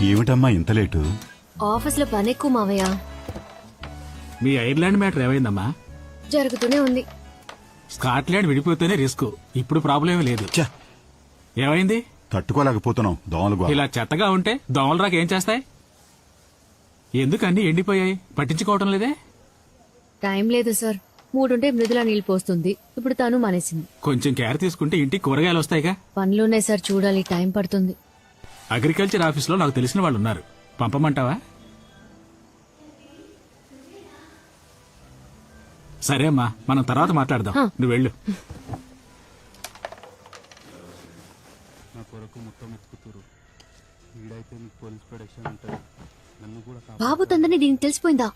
ఏమిటమ్మా ఇంత late? Office లో పని ఎక్కువ మావయ్య. మీ ఐర్లాండ్ మ్యాటర్ ఏమైందమ్మా? జరుగుతూనే ఉంది. స్కాట్లాండ్ విడిపోతేనే రిస్క్. ఇప్పుడు ప్రాబ్లం ఏమీ లేదు. ఛ, ఏమైంది? తట్టుకోలేకపోతున్నాం దోమలు గోల. ఇలా చెత్తగా ఉంటే దోమలు రాక ఏం చేస్తాయి? ఎందుకు అన్ని ఎండిపోయాయి? పట్టించుకోవటం లేదే? టైం లేదు సార్. మూడుంటే మృదులా నీళ్ళు పోస్తుంది. ఇప్పుడు తను మానేసింది. కొంచెం కేర్ తీసుకుంటే ఇంటికి కూరగాయలు వస్తాయిగా. పనులున్నాయి సార్, చూడాలి. టైం పడుతుంది. అగ్రికల్చర్ ఆఫీస్ లో నాకు తెలిసిన వాళ్ళు ఉన్నారు, పంపమంటావా? సరే అమ్మా, మనం తర్వాత మాట్లాడదాం. నువ్వు వెళ్ళు. బాబు తందని దీనికి తెలిసిపోయిందా?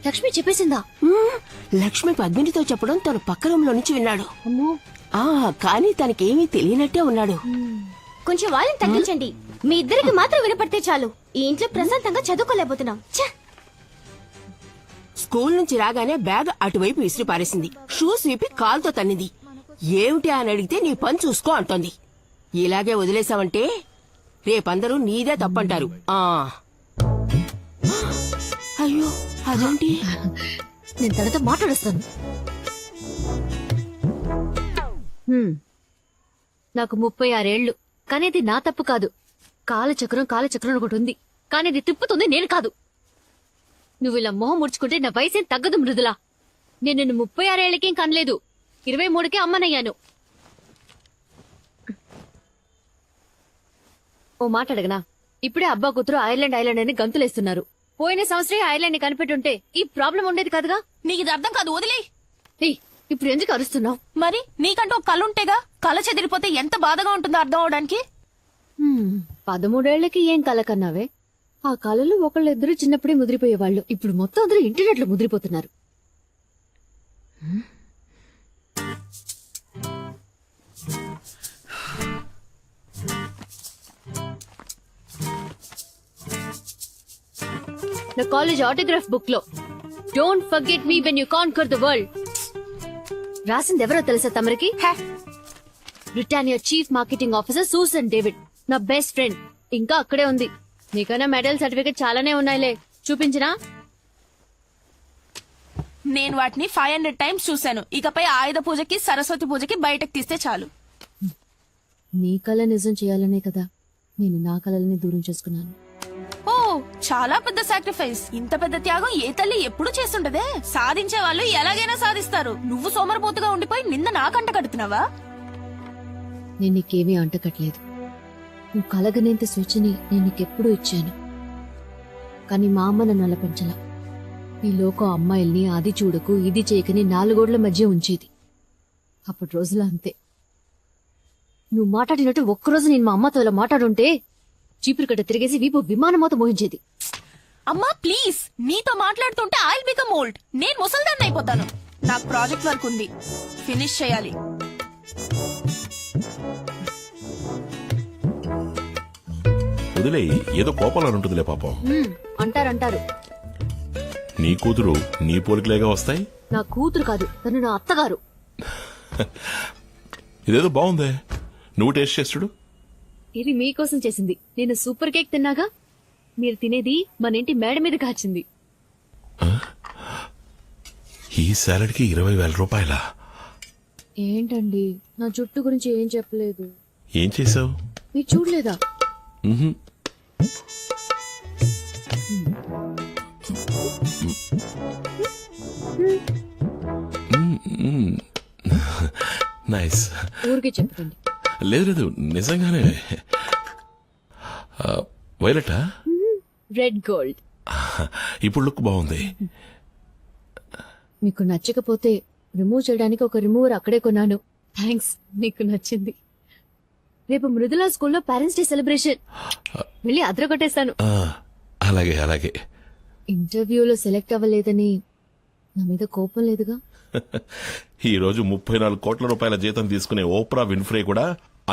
లక్ష్మి చెప్పేసిందా? లక్ష్మి పద్మినితో చెప్పడం తను పక్క రూమ్ లో నుంచి విన్నాడు. అమ్మో, కానీ తనకేమీ తెలియనట్టే ఉన్నాడు. కొంచెం వాళ్ళని తగ్గించండి. మీ ఇద్దరికి మాత్రం వినపడితే చాలు. ఈ ఇంట్లో ప్రశాంతంగా చదువుకోలేకపోతున్నాం. స్కూల్ నుంచి రాగానే బ్యాగ్ అటువైపు విసిరి పారేసింది. షూస్ విప్పి కాల్తో తన్నింది. ఏమిటి అని అడిగితే నీ పని చూసుకో అంటోంది. ఇలాగే వదిలేసావంటే రేపందరూ నీదే తప్పంటారు. అయ్యో, అదేంటి? నేను తనతో మాట్లాడొస్తాను. నాకు 36 ఏళ్లు. కానీ అది నా తప్పు కాదు. కాలచక్రం ఒకటి ఉంది, కానీ అది తిప్పుతుంది నేను కాదు. నువ్వు ఇలా మొహం ముడుచుకుంటే నా వయసేం తగ్గదు మృదులా. నేను నిన్ను 36 ఏళ్లకేం కనలేదు, 23కే అమ్మనయ్యాను. ఓ మాట అడగనా? ఇప్పుడే అబ్బా కూతురు ఐర్లాండ్ అని గంతులేస్తున్నారు. పోయిన సంవత్సరం ఐర్లాండ్ ని కనిపెట్టుంటే ఈ ప్రాబ్లం ఉండేది కాదుగా. నీకు ఇది అర్థం కాదు, వదిలే. ఇప్పుడు ఎందుకు అరుస్తున్నావు? మరి నీకంటూ ఒక కళ ఉంటేగా. కళ చెదిరిపోతే ఎంత బాధగా ఉంటుందో అర్థం అవడానికి. 13 ఏళ్లకి ఏం కళ కన్నావే? ఆ కళలు ఒకళ్ళిద్దరు చిన్నప్పుడే ముదిరిపోయేవాళ్ళు. ఇప్పుడు మొత్తం అందరూ ఇంటర్నెట్ లో ముదిరిపోతున్నారు. నా కాలేజ్ ఆటోగ్రాఫ్ బుక్ లో don't forget me when you conquer the world రాసింది ఎవరో తెలుసా తమరికి? Britannia chief marketing officer Susan David, నా బెస్ట్ ఫ్రెండ్. ఇంకా అక్కడే ఉంది. నీకైనా మెడల్ సర్టిఫికెట్ చాలానే ఉన్నాయిలే, చూపించినా? నేను వాటిని 500 టైమ్స్ చూశాను. ఇకపై ఆయుధ పూజకి సరస్వతి పూజకి బయటకు తీస్తే చాలు. నీ కళ నిజం చేయాలనే కదా నేను నా కళలని దూరం చేసుకున్నాను. ఓ, చాలా పెద్ద సాక్రిఫైస్. ఇంత పెద్ద త్యాగం ఏ తల్లి ఎప్పుడు చేస్తుండదే. సాధించే వాళ్ళు ఎలాగైనా సాధిస్తారు. నువ్వు సోమరపోతుగా ఉండిపోయి నింద నాకంట కడుతున్నావా? నేను నీకేమీ అంటకట్లేదు. నువ్వు కలగనేంత సూచని నేను నీకెప్పుడూ ఇచ్చాను. కానీ మా అమ్మ నన్ను అలా పెంచలా. ఈ లోకం అమ్మాయిల్ని అది చూడకు ఇది చేయకని 4 గోడల మధ్య ఉంచేది. అప్పుడు రోజులు అంతే. నువ్వు మాట్లాడినట్టు ఒక్కరోజు నేను మా అమ్మతో ఇలా మాట్లాడుంటే చీపురుకట్ట తిరిగేసి వీపు విమానమోత మోహించేది. అమ్మా ప్లీజ్, నీతో మాట్లాడుతుంటే ఐల్ బికమ్ ఓల్డ్. నేను ముసల్దాన్ని అయిపోతాను. నాకు ప్రాజెక్ట్ వర్క్ ఉంది, ఫినిష్ చేయాలి. వదిలే, ఏదో కోపంలో ఉంటుందిలే పాపం. అంటారు. నీ కూతురు నీ పోలికలేగా వస్తాయి. నా కూతురు కాదు, తను నా అత్తగారు. ఇదేదో బాగుందే, నువ్వు టేస్ట్ చేస్తుడు. ఇది మీకోసం చేసింది. నేను సూపర్ కేక్ తిన్నాగా, మీరు తినేది మన ఇంటి మేడ మీద కాచింది. ఈ సాలడ్ కి 20,000 రూపాయలా? ఏంటండి, నా జుట్టు గురించి ఏం చెప్పలేదు. ఏం చేసావు? మీరు చూడలేదా? నైస్. ఊరికే చెప్పండి. లేదు, నిజంగానే. వైలెటా? Red gold. ఇప్పుడు లుక్ బాగుంది. మీకు నచ్చకపోతే రిమూవ్ చేయడానికి ఒక రిమూవర్ అక్కడే కొన్నాను. థ్యాంక్స్, మీకు నచ్చింది. రేపు మృదులా స్కూల్లో పేరెంట్స్ డే సెలబ్రేషన్, వెళ్ళి అదరగొట్టేస్తాను. అలాగే అలాగే. ఇంటర్వ్యూలో సెలెక్ట్ అవ్వలేదని నా మీద కోపం లేదుగా? ఈ రోజు 34 కోట్ల రూపాయల జీతం తీసుకునే ఓప్రా విన్ఫ్రే కూడా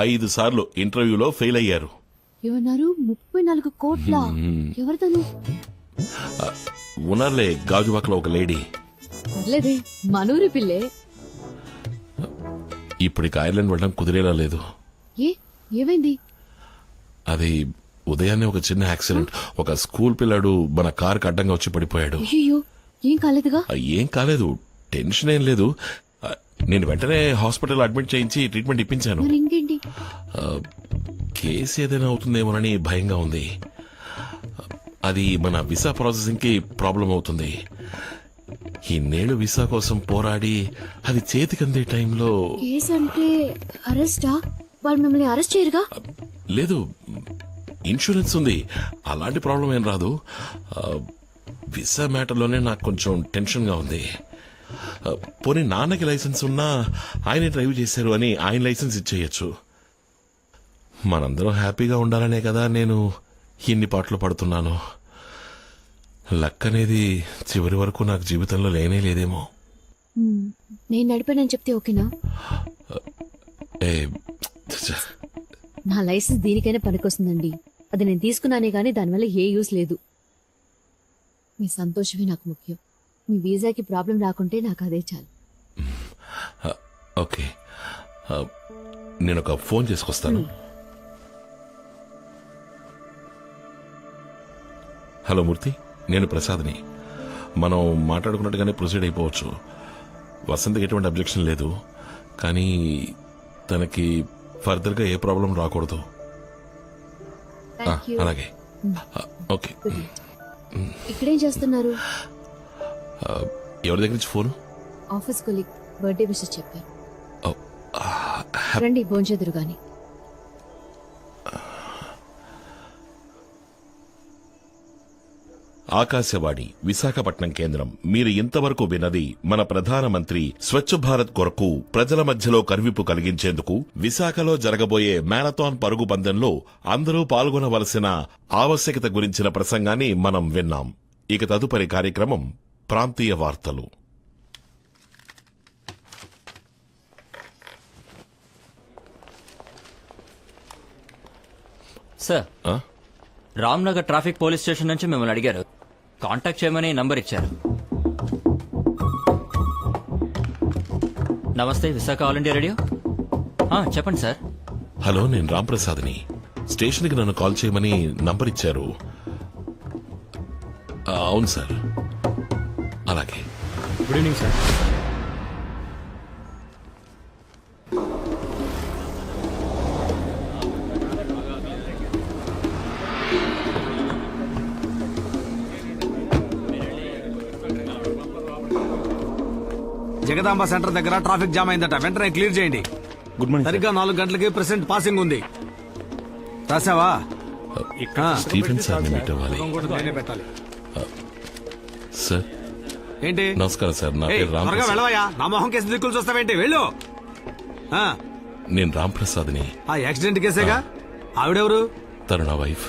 5 సార్లు ఇంటర్వ్యూలో ఫెయిల్ అయ్యారు. ఏమన్నారు? 34 కోట్ల? ఎవరితను? ఉన్నారులే, గాజువాకలో ఒక లేడీ. పర్లేదే, మనూరి పిల్లే. ఇప్పుడు ఐర్లాండ్ వెళ్ళడం కుదిరేలా లేదు. ఏమైంది? అది ఉదయాన్నే ఒక చిన్న యాక్సిడెంట్. ఒక స్కూల్ పిల్లాడు మన కారుకి అడ్డంగా వచ్చి పడిపోయాడు. అయ్యో ఏం కాలేదుగా? ఏం కాలేదు, టెన్షన్ ఏం లేదు. నేను వెంటనే హాస్పిటల్ అడ్మిట్ చేయించి ట్రీట్మెంట్ ఇప్పించాను. మరి ఇంకేంటి? కేసు ఏదైనా అవుతుందేమోనని భయంగా ఉంది. అది మన వీసా ప్రాసెసింగ్ కి ప్రాబ్లం అవుతుంది. ఇన్నేళ్లు వీసా కోసం పోరాడి అది చేతికందే టైంలో. కేసు అంటే అరెస్టా? వాళ్ళు మిమ్మల్ని అరెస్ట్ చేయరుగా? లేదు, ఇన్సూరెన్స్ ఉంది, అలాంటి ప్రాబ్లం ఏం రాదు. వీసా మ్యాటర్లోనే నాకు కొంచెం టెన్షన్ గా ఉంది. పోనీ నాన్నకి లైసెన్స్ ఉన్నా ఆయనే డ్రైవ్ చేశారు అని ఆయన లైసెన్స్ ఇచ్చేయచ్చు. మనందరం హ్యాపీగా ఉండాలనే కదా నేను ఇన్ని పాటలు పడుతున్నాను. లక్ అనేది చివరి వరకు నాకు జీవితంలో లేనే లేదేమో. నేను నడిపానని చెప్తే ఓకేనా? ఏ నా లైసెన్స్ దీనికైనా పనికొస్తుందండి. అది నేను తీసుకున్నానే గానీ దానివల్ల ఏ యూస్ లేదు. మీ సంతోషమే నాకు ముఖ్యం. మీ వీసాకి ప్రాబ్లం రాకుంటే నాకు అదే చాలు. ఓకే, నేను ఒక ఫోన్ చేసుకొస్తాను. హలో మూర్తి, నేను ప్రసాద్ని. మనం మాట్లాడుకున్నట్టుగానే ప్రొసీడ్ అయిపోవచ్చు. వసంతకి ఎటువంటి అబ్జెక్షన్ లేదు, కానీ తనకి ఫర్దర్ గా ఏ ప్రాబ్లం రాకూడదు. Thank you. అలాగే, ఓకే. ఇక్కడేం చేస్తున్నారు? ఎవరి దగ్గర నుంచి phone? Office colleague birthday wishes చెప్పారు. ఓ, రండి భోంచెదురు గాని. ఆకాశవాణి విశాఖపట్నం కేంద్రం. మీరు ఇంతవరకు విన్నది మన ప్రధానమంత్రి స్వచ్ఛ భారత్ కొరకు ప్రజల మధ్యలో కనువిప్పు కలిగించేందుకు విశాఖలో జరగబోయే మ్యారథాన్ పరుగు పందెంలో అందరూ పాల్గొనవలసిన ఆవశ్యకత గురించిన ప్రసంగాన్ని మనం విన్నాం. ఇక తదుపరి కార్యక్రమం ప్రాంతీయ వార్తలు. సార్, ఆ? రామ్నగర్ ట్రాఫిక్ పోలీస్ స్టేషన్ నుంచి మిమ్మల్ని అడిగారు. కాంటాక్ట్ చేయమని నంబర్ ఇచ్చారు. నమస్తే, విశాఖ ఆల్ ఇండియా రేడియో. చెప్పండి సార్. హలో, నేను రాంప్రసాద్ని. స్టేషన్కి నన్ను కాల్ చేయమని నంబర్ ఇచ్చారు. అవును సార్. అలాగే. Good evening sir. Jagadamba centre దగ్గర ట్రాఫిక్ జామ్ అయిందట, వెంటనే క్లియర్ చేయండి. Good morning. సరిగ్గా 4 గంటలకి ప్రెసెంట్ పాసింగ్ ఉంది. రాసావా? స్టీఫెన్ సార్ని మీట్ అవ్వాలి. నేనే పెట్టాలి. సార్, ఏంటి? నమస్కారం సార్. నా ఏయ్, పేరు త్వరగా రాంప్రసాద్. వెళ్ళవయ్యా. నా మొహం కేసు దిక్కులు చూస్తావేంటి? వెళ్ళు. ఆ, నేను రాంప్రసాద్ని. ఆ యాక్సిడెంట్ కేసేగా. ఆవిడెవరు? తను నా వైఫ్.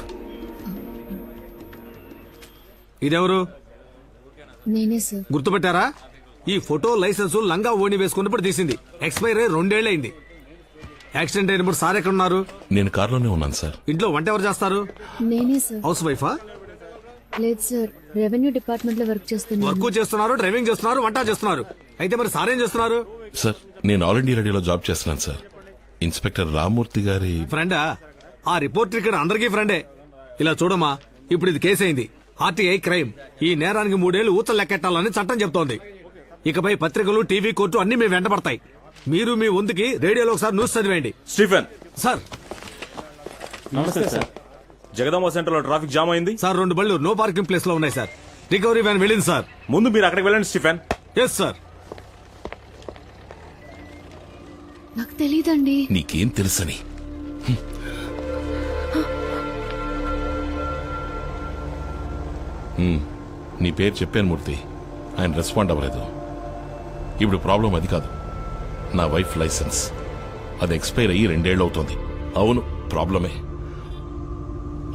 ఇదెవరు? నేనే సార్. గుర్తుపెట్టారా? ఈ ఫోటో లైసెన్స్ లంగా ఓణి వేసుకున్నప్పుడు తీసింది. ఎక్స్పైర్ అయ్యి 2 ఏళ్లైంది. యాక్సిడెంట్ అయినప్పుడు సార్ ఎక్కడ ఉన్నారు? నేను కారులోనే ఉన్నాను సార్. ఇంట్లో వంట ఎవరు చేస్తారు? నేనే సార్. హౌస్ వైఫా? లేదు సార్, రెవెన్యూ డిపార్ట్మెంట్ లో వర్క్ చేస్తున్నాను. వర్క్ చేస్తున్నారు, డ్రైవింగ్ చేస్తున్నారు, వంట చేస్తున్నారు. అయితే మరి సార్ ఏం చేస్తున్నారు? సార్, నేను ఆల్ ఇండియా రేడియోలో జాబ్ చేస్తున్నాను సార్. ఇన్స్పెక్టర్ రామ్మూర్తి గారి ఫ్రెండా? ఆ రిపోర్టర్ ఇక్కడ అందరికీ ఫ్రెండే. ఇలా చూడమ్మా, ఇప్పుడు ఇది కేసు అయింది. RTI crime. ఈ నేరానికి 3 ఏళ్లు ఊచలు లెక్కెట్టాలని చట్టం చెప్తోంది. ఇకపై పత్రికలు, టీవీ, కోర్టు అన్ని మీ వెంటబడతాయి. మీరు మీ వంతుకి రేడియోలో ఒకసారి న్యూస్ చదివేయండి. Stephen sir. నమస్తే సార్. జగదాంబ సెంటర్ లో ట్రాఫిక్ జామ్ అయింది సార్, 2 బళ్ళు నో పార్కింగ్ ప్లేస్ లో ఉన్నాయి సార్. రికవరీ వ్యాన్ వెళ్ళింది సార్. ముందు మీరు అక్కడికి వెళ్ళండి స్టీఫెన్. Yes sir. నాకు తెలీదండి. నీకేం తెలుసని? నీ పేరు చెప్పాను మూర్తి, ఆయన రెస్పాండ్ అవ్వలేదు. ఇప్పుడు ప్రాబ్లం అది కాదు, నా వైఫ్ లైసెన్స్. అది ఎక్స్పైర్ అయ్యి 2 ఏళ్ళు అవుతోంది. అవును, ప్రాబ్లమే.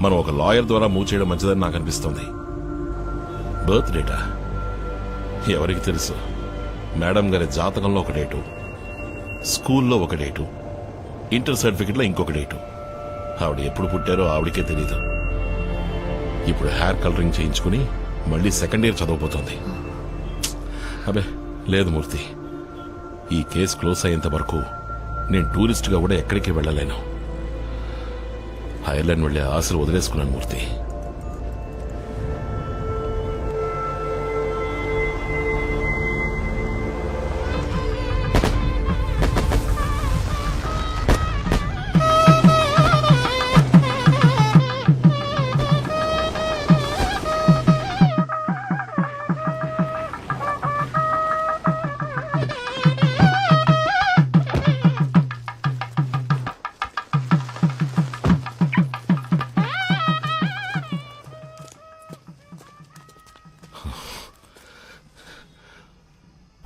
మనం ఒక లాయర్ ద్వారా మూవ్ చేయడం మంచిదని నాకు అనిపిస్తుంది. బర్త్ డేటా ఎవరికి తెలుసు? మేడం గారి జాతకంలో ఒక డేటు, స్కూల్లో ఒక డేటు, ఇంటర్ సర్టిఫికెట్లో ఇంకొక డేటు. ఆవిడ ఎప్పుడు పుట్టారో ఆవిడకే తెలీదు. ఇప్పుడు హెయిర్ కలరింగ్ చేయించుకుని మళ్ళీ 2nd ఇయర్ చదవబోతోంది. అబే లేదు మూర్తి, ఈ కేసు క్లోజ్ అయ్యేంత వరకు నేను టూరిస్ట్గా కూడా ఎక్కడికి వెళ్ళలేను. ఐర్లాండ్ వెళ్లే ఆశలు వదిలేసుకున్నాను మూర్తి.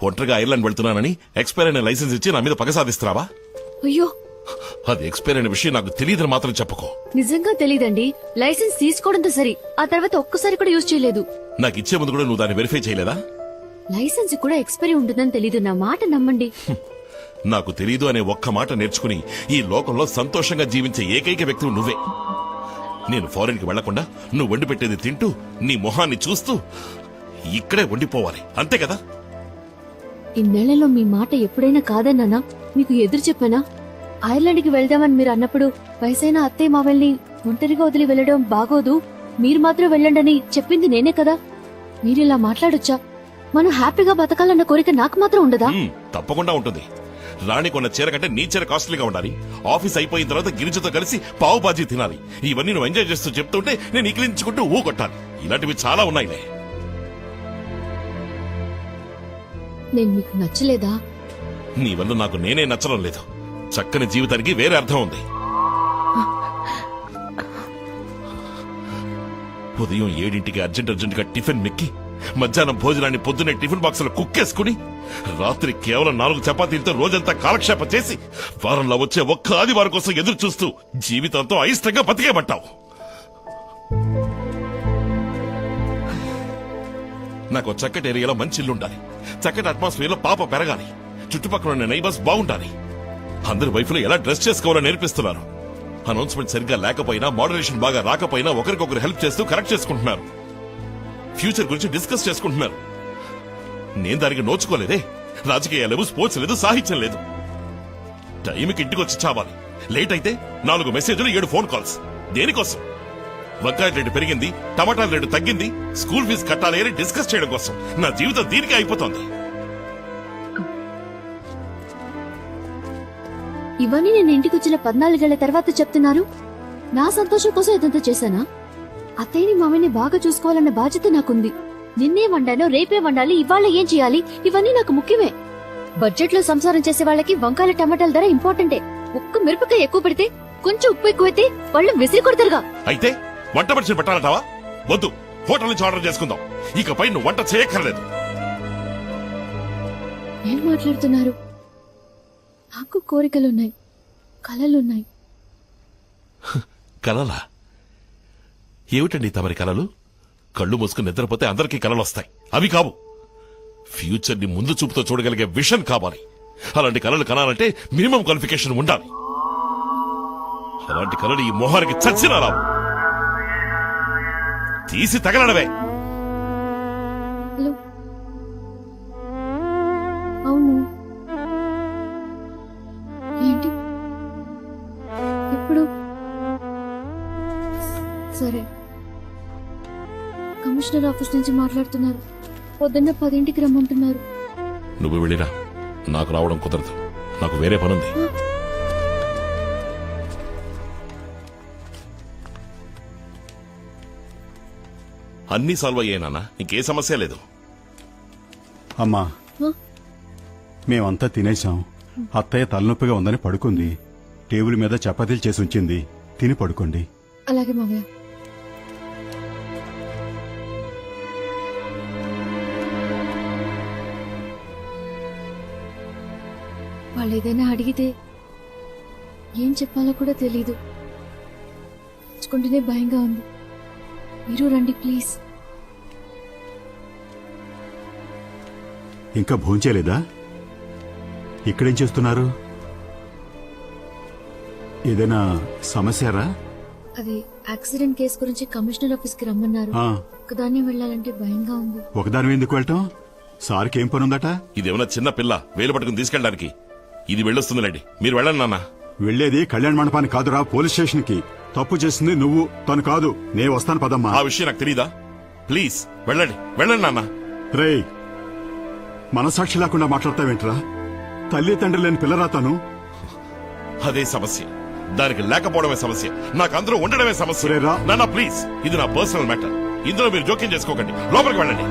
ఒంటరిగా ఐర్లాండ్ వెళ్తున్నానని ఎక్స్పైర్ అయిన లైసెన్స్ ఇచ్చి నా మీద పగ సాధిస్తున్నావా? అయ్యో, అది ఎక్స్పైర్ అయిన విషయం నాకు తెలియదని మాత్రం చెప్పకో. నిజంగా తెలీదండి. లైసెన్స్ తీసుకోవడంతో సరి, ఆ తర్వాత ఒక్కసారి కూడా యూజ్ చేయలేదు. నాకు ఇచ్చే ముందు కూడా నువ్వు దాన్ని వెరిఫై చేయలేదా? లైసెన్స్ కూడా ఎక్స్పైరీ ఉంటుందని తెలీదు. నా మాట నమ్మండి. నాకు తెలీదు అనే ఒక్క మాట నేర్చుకుని ఈ లోకంలో సంతోషంగా జీవించే ఏకైక వ్యక్తివి నువ్వే. నేను ఫారెన్ కి వెళ్లకుండా నువ్వు వండి పెట్టేది తింటూ నీ మొహాన్ని చూస్తూ ఇక్కడే వండిపోవాలి, అంతే కదా? ఇన్నేళ్లలో మీ మాట ఎప్పుడైనా కాదన్నానా? మీకు ఎదురు చెప్పానా? ఐర్లాండ్కి వెళ్దామని మీరు అన్నప్పుడు వయసైన అత్తయ్య మావల్ని ఒంటరిగా వదిలి వెళ్లడం బాగోదు, మీరు మాత్రం వెళ్ళండని చెప్పింది నేనే కదా. మీరిలా మాట్లాడొచ్చా? మనం హ్యాపీగా బతకాలన్న కోరిక నాకు మాత్రం ఉండదా? తప్పకుండా ఉంటుంది. రాణి కొన్న చీర కంటే నీ చీర కాస్ట్లీగా ఉండాలి. ఆఫీస్ అయిపోయిన తర్వాత గిరిజతో కలిసి పావు బాజీ తినాలి. ఇవన్నీ నువ్వు ఎంజాయ్ చేస్తూ చెప్తుంటే నేను ఇకిలించుకుంటూ ఊ కొట్టాలి. ఇలాంటివి చాలా ఉన్నాయిలే. నేను మీకు నచ్చలేదా? నీ వల్ల నాకు నేనే నచ్చడం లేదు. చక్కని జీవితానికి వేరే అర్థం ఉంది. ఉదయం 7 అర్జెంట్ గా టిఫిన్ మెక్కి, మధ్యాహ్నం భోజనాన్ని పొద్దున్నే టిఫిన్ బాక్స్ లో కుక్కేసుకుని, రాత్రి కేవలం 4 చపాతీలతో రోజంతా కాలక్షేపం చేసి, వారంలో వచ్చే ఒక్క ఆదివారం కోసం ఎదురు చూస్తూ జీవితంతో అయిష్టంగా బతికేమంటావు. నాకు చక్కటి ఏరియాలో మంచి ఇల్లు ఉండాలి. చక్కటి అట్మాస్ఫియర్ లో పాప పెరగాలి. చుట్టుపక్కల ఉన్న నైబర్స్ బాగుండాలి. అందరి వైఫ్లు ఎలా డ్రెస్ చేసుకోవాలో నేర్పిస్తున్నారు. అనౌన్స్మెంట్ సరిగ్గా లేకపోయినా, మోడరేషన్ బాగా రాకపోయినా ఒకరికొకరు హెల్ప్ చేస్తూ కరెక్ట్ చేసుకుంటున్నారు. ఫ్యూచర్ గురించి డిస్కస్ చేసుకుంటున్నారు. నేను దానికి నోచుకోలేదే. రాజకీయాలు లేవు, స్పోర్ట్స్ లేదు, సాహిత్యం లేదు. టైంకి ఇంటికి వచ్చి చావాలి. లేట్ అయితే 4 మెసేజ్లు, 7 ఫోన్ కాల్స్. దేనికోసం? వంకాయ రేటు పెరిగింది, టమాటాల రేటు తగ్గింది, స్కూల్ ఫీజు కట్టాలి అని డిస్కస్ చేయడం కోసం. నా జీవితం దీనికి అయిపోతుంది. ఇవన్నీ నేను ఇంటికి వచ్చిన 14 ఏళ్ల తర్వాత చెప్తున్నారు. నా సంతోషం కోసం ఇదంతా చేశానా? అత్తయ్యని మామయ్యని బాగా చూసుకోవాలన్న బాధ్యత నాకుంది. నిన్నే వండానో, రేపే వండాలి, ఇవాళ ఏం చేయాలి, ఇవన్నీ నాకు ముఖ్యమే. బడ్జెట్ లో సంసారం చేసే వాళ్ళకి వంకాయల టమాటాల ధర ఇంపార్టెంటే. ఒక్క మిరపకాయ ఎక్కువ పెడితే, కొంచెం ఉప్పు ఎక్కువైతే వాళ్ళు విసిరి కొడతారుగా. అయితే వంట మనిషిని పెట్టాలంటావా? వద్దు, హోటల్ నుంచి ఆర్డర్ చేసుకుందాం. ఇకపై నువ్వు వంట చేయక్కర్లేదు. ఏం మాట్లాడుతున్నారు? నాకు కోరికలున్నాయి, కలలున్నాయి. కలలా? ఏమిటండి తమరి కలలు? కళ్ళు మూసుకుని నిద్రపోతే అందరికీ కలలు వస్తాయి. అవి కావు. ఫ్యూచర్ ని ముందు చూపుతో చూడగలిగే విషన్ కావాలి. అలాంటి కలలు కనాలంటే మినిమం క్వాలిఫికేషన్ ఉండాలి. అలాంటి కలలు ఈ మొహానికి చచ్చినా రావు. తీసి తగలడవే. హలో, అవును, ఏంటి ఇప్పుడు? సరే, కమిషనర్ ఆఫీస్ నుంచి మాట్లాడుతున్నారు. పొద్దున్న 10ంటికి రమ్మంటున్నారు. నువ్వు వెళ్ళిరా, నాకు రావడం కుదరదు. నాకు వేరే పనుంది. అన్నీ సాల్వ్ అయ్యానా? ఇంకే సమస్య లేదు. అమ్మా, హ? మేమంతా తినేశాం. అత్తయ్య తలనొప్పిగా ఉందని పడుకుంది. టేబుల్ మీద చపాతీలు చేసి ఉంచింది. తిని పడుకోండి. అలాగే మావయ్య. వాళ్ళు ఏదైనా అడిగితే ఏం చెప్పాలో కూడా తెలీదు. తెచ్చుకుంటేనే భయంగా ఉంది. మీరు రండి ప్లీజ్. ఇంకా భోంచేయలేదా? ఇక్కడేం చేస్తున్నారు? ఏదైనా సమస్యరా? అది యాక్సిడెంట్ కేసు గురించి కమిషనర్ ఆఫీస్ కి రమ్మన్నారు. ఆ, ఒకదాన్ని వెళ్ళాలంటే భయంగా ఉంది. ఒకదాని ఎందుకు వెళ్ళటం? సార్కి ఏం పనుందట? ఇదేమన్నా చిన్న పిల్ల వేలు పట్టుకుని తీసుకెళ్ళడానికి? ఇది వెళ్ళొస్తుందిలేండి, మీరు వెళ్ళండి నాన్న. వెళ్లేది కళ్యాణ మండపానికి కాదురా, పోలీస్ స్టేషన్ కి. తప్పు చేసింది నువ్వు తను కాదు. నే వస్తాను పదమ్మా. ఆ విషయం నాకు తెలీదా? ప్లీజ్ వెళ్ళండి, వెళ్ళండి నాన్న. రేయ్, మనసాక్షి లేకుండా మాట్లాడతావేంట్రా? తల్లి తండ్రి లేని పిల్లరా తను. అదే సమస్య, దానికి లేకపోవడమే సమస్య, నాకు అందరూ ఉండడమే సమస్య. రేరా. నాన్న ప్లీజ్, ఇది నా పర్సనల్ మ్యాటర్. ఇందులో మీరు జోక్యం చేసుకోకండి. లోపలికి వెళ్ళండి.